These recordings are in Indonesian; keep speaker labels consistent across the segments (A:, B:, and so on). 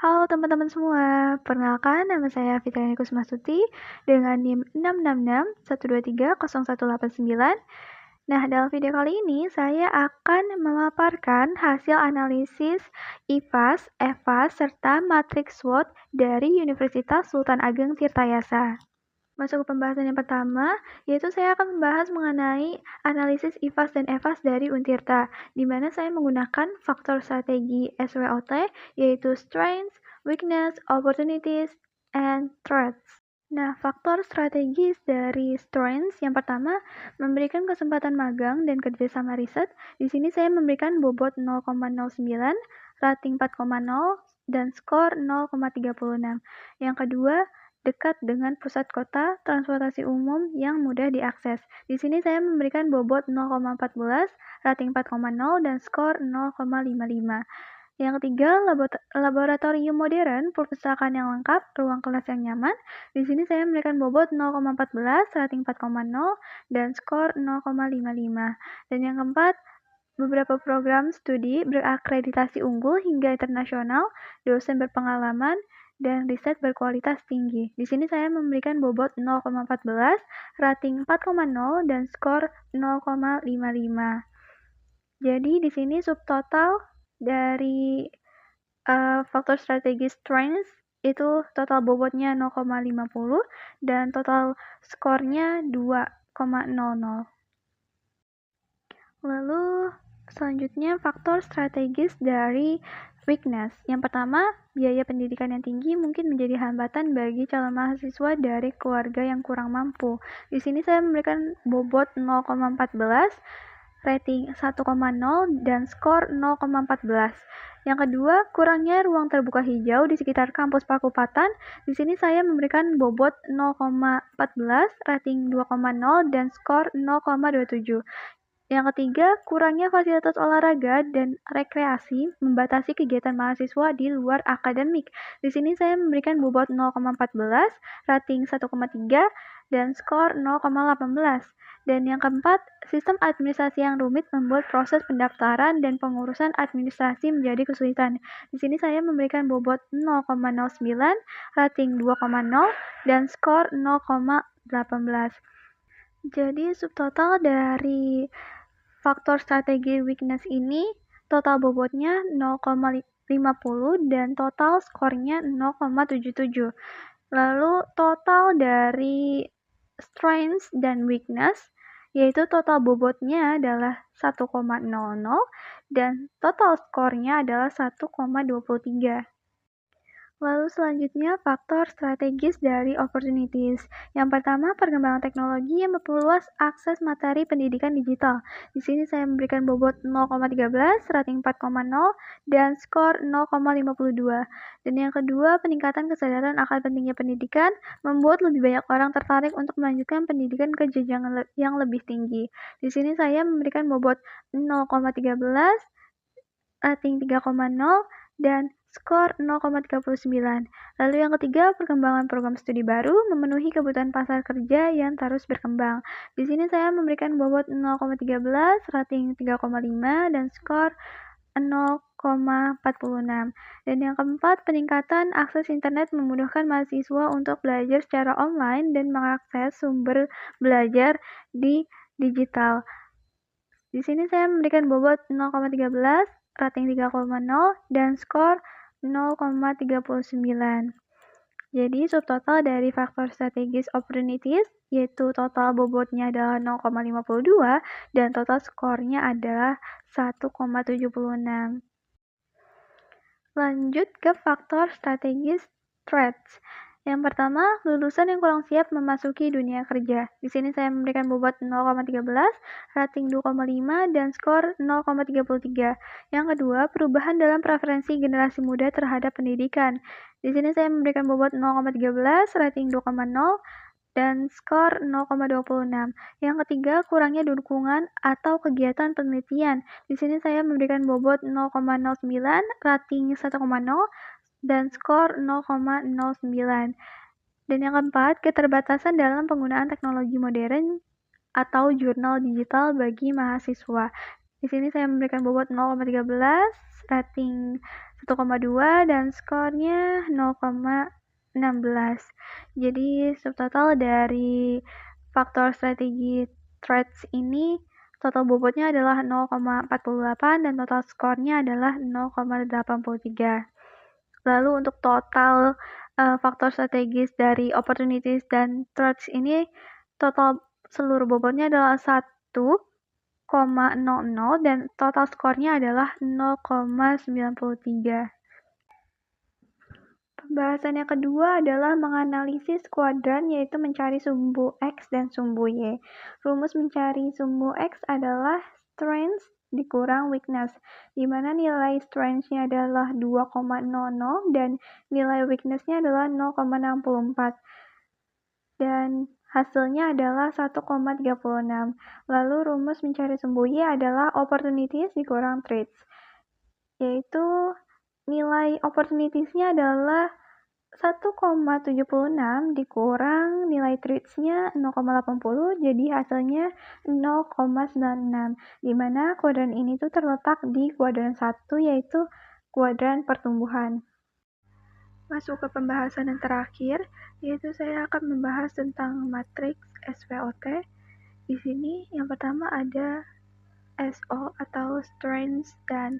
A: Halo teman-teman semua, perkenalkan nama saya Fitriani Kusmasuti dengan NIM 66612301889. Nah, dalam video kali ini saya akan memaparkan hasil analisis IPAS, EVAS, serta matriks SWOT dari Universitas Sultan Ageng Tirtayasa. Masuk ke pembahasan yang pertama, yaitu saya akan membahas mengenai analisis IPAS dan EVAS dari Untirta, di mana saya menggunakan faktor strategi SWOT, yaitu Strengths, Weakness, Opportunities, and Threats. Nah, faktor strategis dari Strengths yang pertama, memberikan kesempatan magang dan kerjasama riset. Di sini saya memberikan bobot 0,09, rating 4,0, dan skor 0,36. Yang kedua, dekat dengan pusat kota, transportasi umum yang mudah diakses. Di sini saya memberikan bobot 0,14, rating 4,0, dan skor 0,55. Yang ketiga, laboratorium modern, perpustakaan yang lengkap, ruang kelas yang nyaman. Di sini saya memberikan bobot 0,14, rating 4,0, dan skor 0,55. Dan yang keempat, beberapa program studi berakreditasi unggul hingga internasional, dosen berpengalaman, dan riset berkualitas tinggi. Di sini saya memberikan bobot 0,14, rating 4,0, dan skor 0,55. Jadi di sini subtotal dari faktor strategis strength itu total bobotnya 0,50 dan total skornya 2,00. Lalu selanjutnya faktor strategis dari weakness. Yang pertama, biaya pendidikan yang tinggi mungkin menjadi hambatan bagi calon mahasiswa dari keluarga yang kurang mampu. Di sini saya memberikan bobot 0,14, rating 1,0, dan skor 0,14. Yang kedua, kurangnya ruang terbuka hijau di sekitar kampus Pakupatan. Di sini saya memberikan bobot 0,14, rating 2,0, dan skor 0,27. Yang ketiga, kurangnya fasilitas olahraga dan rekreasi membatasi kegiatan mahasiswa di luar akademik. Di sini saya memberikan bobot 0,14, rating 1,3, dan skor 0,18. Dan yang keempat, sistem administrasi yang rumit membuat proses pendaftaran dan pengurusan administrasi menjadi kesulitan. Di sini saya memberikan bobot 0,09, rating 2,0, dan skor 0,18. Jadi subtotal dari faktor strategi weakness ini total bobotnya 0,50 dan total skornya 0,77. Lalu total dari strengths dan weakness yaitu total bobotnya adalah 1,00 dan total skornya adalah 1,23. Lalu selanjutnya faktor strategis dari opportunities. Yang pertama, perkembangan teknologi yang memperluas akses materi pendidikan digital. Di sini saya memberikan bobot 0,13, rating 4,0, dan skor 0,52. Dan yang kedua, peningkatan kesadaran akan pentingnya pendidikan membuat lebih banyak orang tertarik untuk melanjutkan pendidikan ke jenjang yang lebih tinggi. Di sini saya memberikan bobot 0,13, rating 3,0, dan skor 0,39. Lalu yang ketiga, perkembangan program studi baru memenuhi kebutuhan pasar kerja yang terus berkembang. Di sini saya memberikan bobot 0,13, rating 3,5, dan skor 0,46. Dan yang keempat, peningkatan akses internet memudahkan mahasiswa untuk belajar secara online dan mengakses sumber belajar di digital. Di sini saya memberikan bobot 0,13, rating 3,0, dan skor 0,39. Jadi subtotal dari faktor strategis opportunities yaitu total bobotnya adalah 0,52 dan total skornya adalah 1,76. Lanjut ke faktor strategis threats. Yang pertama, lulusan yang kurang siap memasuki dunia kerja. Di sini saya memberikan bobot 0,13, rating 2,5, dan skor 0,33. Yang kedua, perubahan dalam preferensi generasi muda terhadap pendidikan. Di sini saya memberikan bobot 0,13, rating 2,0, dan skor 0,26. Yang ketiga, kurangnya dukungan atau kegiatan penelitian. Di sini saya memberikan bobot 0,09, rating 1,0, dan skor 0,09. Dan yang keempat, keterbatasan dalam penggunaan teknologi modern atau jurnal digital bagi mahasiswa. Di sini saya memberikan bobot 0,13, rating 1,2 dan skornya 0,16. Jadi subtotal dari faktor strategi traits ini total bobotnya adalah 0,48 dan total skornya adalah 0,83. Lalu untuk total faktor strategis dari opportunities dan threats ini total seluruh bobotnya adalah 1,00 dan total skornya adalah 0,93. Pembahasan yang kedua adalah menganalisis kuadran, yaitu mencari sumbu X dan sumbu Y. Rumus mencari sumbu X adalah strength dikurang weakness, di mana nilai strength-nya adalah 2,00 dan nilai weakness-nya adalah 0,64. Dan hasilnya adalah 1,36. Lalu rumus mencari sumbu Y adalah opportunities dikurang threats, yaitu nilai opportunities-nya adalah 1,76 dikurang nilai threats-nya 0,80, jadi hasilnya 0,96, di mana kuadran ini tuh terletak di kuadran 1, yaitu kuadran pertumbuhan. Masuk ke pembahasan yang terakhir, yaitu saya akan membahas tentang matriks SWOT. Di sini yang pertama ada SO atau strengths dan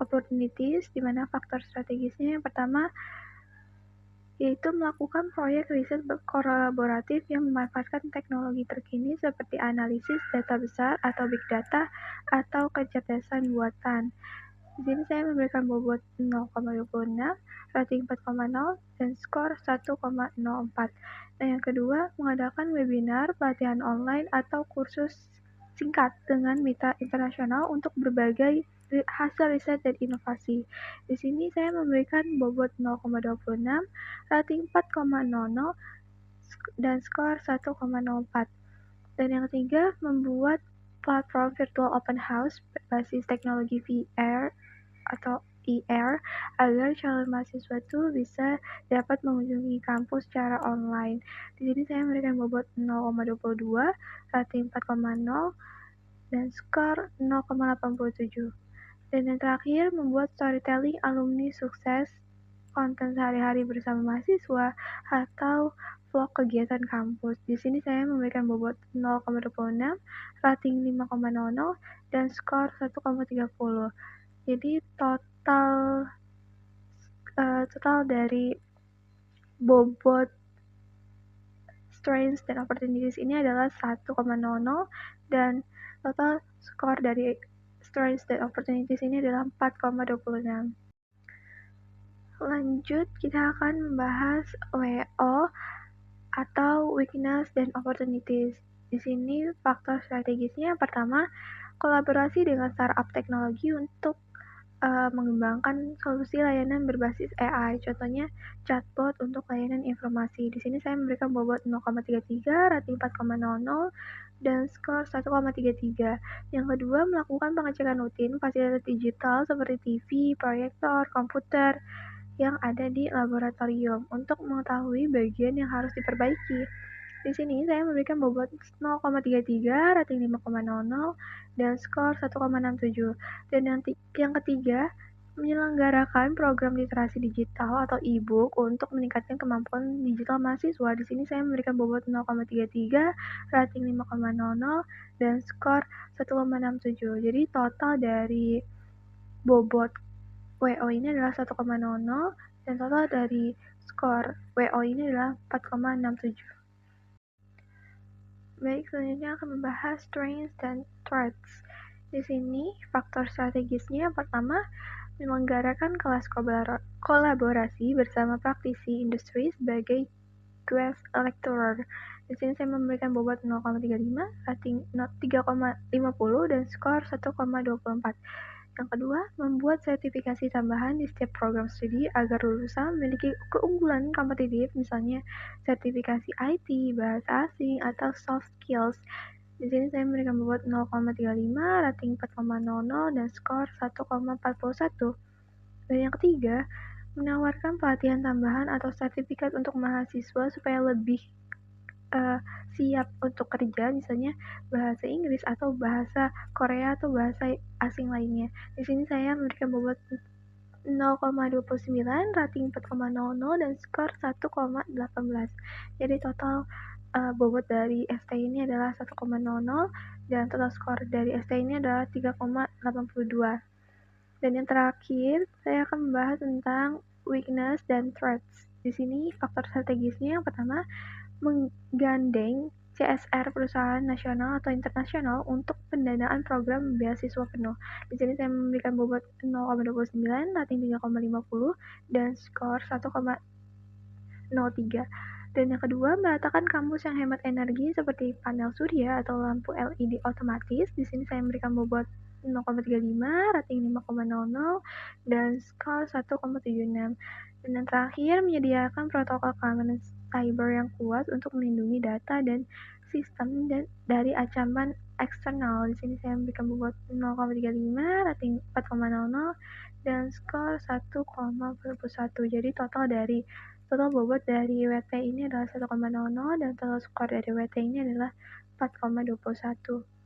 A: opportunities, di mana faktor strategisnya yang pertama yaitu melakukan proyek riset kolaboratif yang memanfaatkan teknologi terkini seperti analisis data besar atau big data atau kecerdasan buatan. Di sini saya memberikan bobot 0,26, rating 4,0, dan skor 1,04. Dan yang kedua, mengadakan webinar, pelatihan online, atau kursus singkat dengan mitra internasional untuk berbagai hasil riset dan inovasi. Di sini saya memberikan bobot 0,26, rating 4,00, dan skor 1,04. Dan yang ketiga, membuat platform virtual open house berbasis teknologi VR atau IR agar calon mahasiswa itu bisa dapat mengunjungi kampus secara online. Di sini saya memberikan bobot 0,22, rating 4,0, dan skor 0,87. Dan yang terakhir, membuat storytelling alumni sukses, konten sehari-hari bersama mahasiswa, atau vlog kegiatan kampus. Di sini saya memberikan bobot 0,26, rating 5,00, dan skor 1,30. Jadi total dari bobot strengths dan opportunities ini adalah 1,00 dan total skor dari strengths dan opportunities ini adalah 4,26. Lanjut, kita akan membahas WO atau weakness dan opportunities. Di sini faktor strategisnya yang pertama, kolaborasi dengan startup teknologi untuk mengembangkan solusi layanan berbasis AI, contohnya chatbot untuk layanan informasi. Di sini saya memberikan bobot 0,33, rating 4,00, dan skor 1,33. Yang kedua, melakukan pengecekan rutin fasilitas digital seperti TV, proyektor, komputer yang ada di laboratorium untuk mengetahui bagian yang harus diperbaiki. Di sini saya memberikan bobot 0,33, rating 5,00, dan skor 1,67. Dan yang ketiga, menyelenggarakan program literasi digital atau e-book untuk meningkatkan kemampuan digital mahasiswa. Di sini saya memberikan bobot 0,33, rating 5,00, dan skor 1,67. Jadi total dari bobot WO ini adalah 1,00 dan total dari skor WO ini adalah 4,67. Baik, selanjutnya akan membahas strengths dan threats. Di sini, faktor strategisnya yang pertama, menyelenggarakan kelas kolaborasi bersama praktisi industri sebagai guest lecturer. Di sini saya memberikan bobot 0,35, rating 3,50, dan skor 1,24. Yang kedua, membuat sertifikasi tambahan di setiap program studi agar lulusan memiliki keunggulan kompetitif, misalnya sertifikasi IT, bahasa asing, atau soft skills. Di sini saya memberikan bobot 0,35, rating 4,00, dan skor 1,41. Dan yang ketiga, menawarkan pelatihan tambahan atau sertifikat untuk mahasiswa supaya lebih siap untuk kerja, misalnya bahasa Inggris atau bahasa Korea atau bahasa asing lainnya. Di sini saya memberikan bobot 0,29, rating 4,00, dan skor 1,18. Jadi total bobot dari ST ini adalah 1,00 dan total skor dari ST ini adalah 3,82. Dan yang terakhir, saya akan membahas tentang weakness dan threats. Di sini faktor strategisnya yang pertama, menggandeng CSR perusahaan nasional atau internasional untuk pendanaan program beasiswa penuh. Di sini saya memberikan bobot 0,29, rating 3,50, dan skor 1,03. Dan yang kedua, meratakan kampus yang hemat energi seperti panel surya atau lampu LED otomatis. Di sini saya memberikan bobot 0,35, rating 5,00, dan skor 1,76. Dan yang terakhir, menyediakan protokol keamanan cyber yang kuat untuk melindungi data dan sistem dari ancaman eksternal. Di sini saya memberikan bobot 0,35, rating 4,00, dan skor 1,41. Jadi total bobot dari WT ini adalah 1,00 dan total skor dari WT ini adalah 4,21.